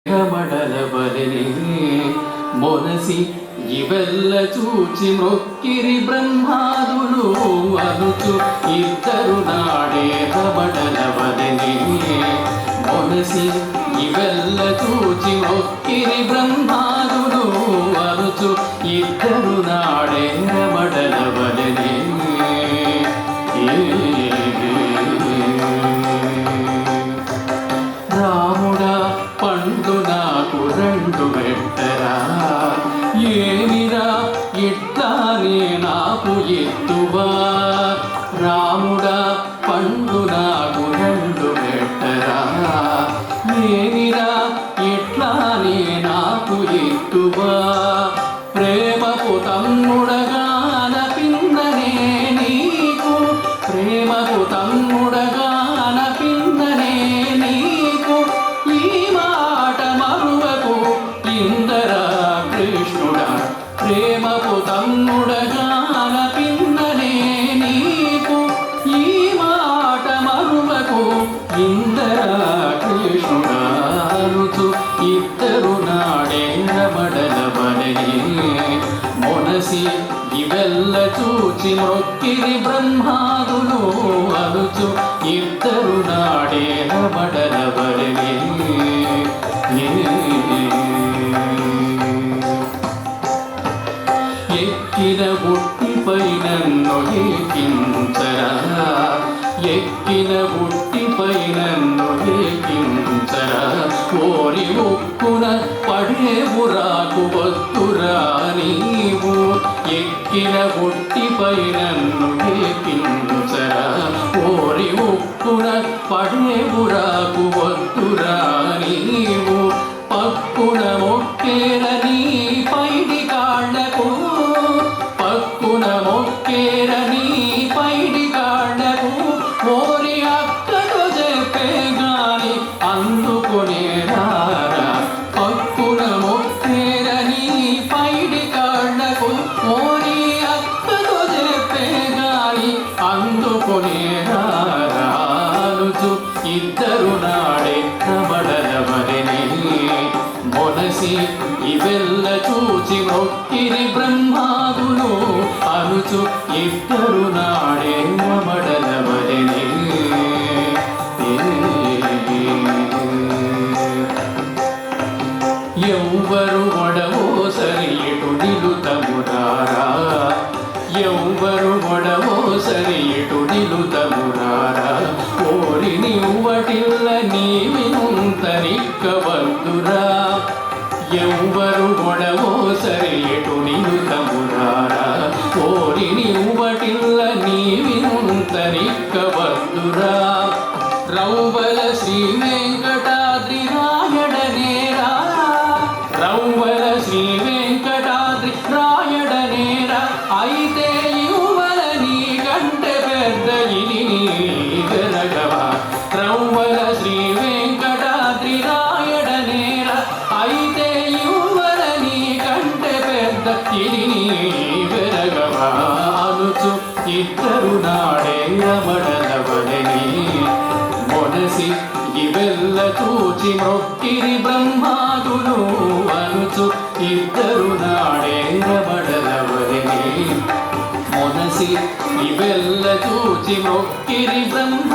రమడలవలె మొనసి ఇవెల్ల చూచి మొక్కిరి బ్రహ్మాదులు అనుచు ఇద్దరు నాడే రమడలవలె మొనసి ఇవెల్ల చూచి మొక్కిరి బ్రహ్మాదులు అనుచు ఇద్దరు నాడే రమడలవలె రాముడా పండు నాకు రెండు పెట్టరా ఏమిరా ఇట్లానే నాకు ఎత్తువా రాముడా పండు నాకు రెండు పెట్టరా ఏమిరా ఇట్లానే నాకు ఎత్తువా ప్రేమకు తమ్ముడగాన పిన్ననే నీకు ప్రేమకు తమ్ముడగాన పిన్ననే నీకు ఈ మాట మరువకు ఇందరా కృష్ణుడా ప్రేమకు తమ్ముడగాన పిన్ననే నీకు ఈ మాట మరువకు ఇందరా కృష్ణుడా రుచు ఇద్దరు నాడే రమడలవలె మొనసి ఇవెల్ల చూచి మొక్కిరి బ్రహ్మాదులు అనుచు ఇద్దరు నాడే రమడలవలె ఎక్కిన బుట్టిపై నన్ను ఏకించరా ఎక్కిన బుట్టిపై నన్ను ఏకించరా కోరి ఒక్కున పడేవురాకు వద్దురా నీవు ఎక్కిన బుట్టిపై నన్ను ఏకించరా కోరి ఒక్కున పడేవురాకు వద్దురా నీవు పక్కున మొక్కేర నీ పైడి కాళ్ళకు పక్కున మొక్కేర నీ పైడి కాళ్ళకు ఓరి అక్కతో చెప్పే గాని అందుకునే రారా పక్కున మొక్కేర నీ పైడి కాళ్ళకు ఓరి అక్కతో చెప్పే గాని అందుకునే రారా అనుచు ఇద్దరు నాడే రమడలవలె మొనసి ఇవెల్ల చూచి మొక్కిరి బ్రహ్మాదులు అనుచు ఇద్దరు నాడే రమడలవలె ఎవ్వరు ఒడవో సరి ఇటు నిలుతమురారా ఎవ్వరు ఒడవో సరి ఇటు నిలుతమురారా ఓరి నివ్వటిల్ల నీవినుంతనిక్కవద్దురా ఎవ్వరు ఒడవో సరి ఇటు నిలుతమురారా ఓరి నివ్వటిల్ల నీవినుంతనిక్కవద్దురా రౌవల శ్రీ వెంకటాద్రి రాయడనేరా రౌవల శ్రీ వెంకటాద్రి రాయడనేరా అయితే ఇవ్వల నీ కంటే పెద్ద ఇది నీ వెరగవా రౌవల శ్రీ వెంకటాద్రి రాయడనేరా అయితే ఇవ్వల నీ కంటే పెద్ద ఇది నీ వెరగవా అనుచు ఇద్దరు నాడే రమడలవలె మొనసి ఇవెల్ల చూచి మొక్కిరి బ్రహ్మాదులు అనుచు ఇద్దరు నాడే రమడలవలె మొనసి ఇవెల్ల చూచి మొక్కిరి బ్రహ్మ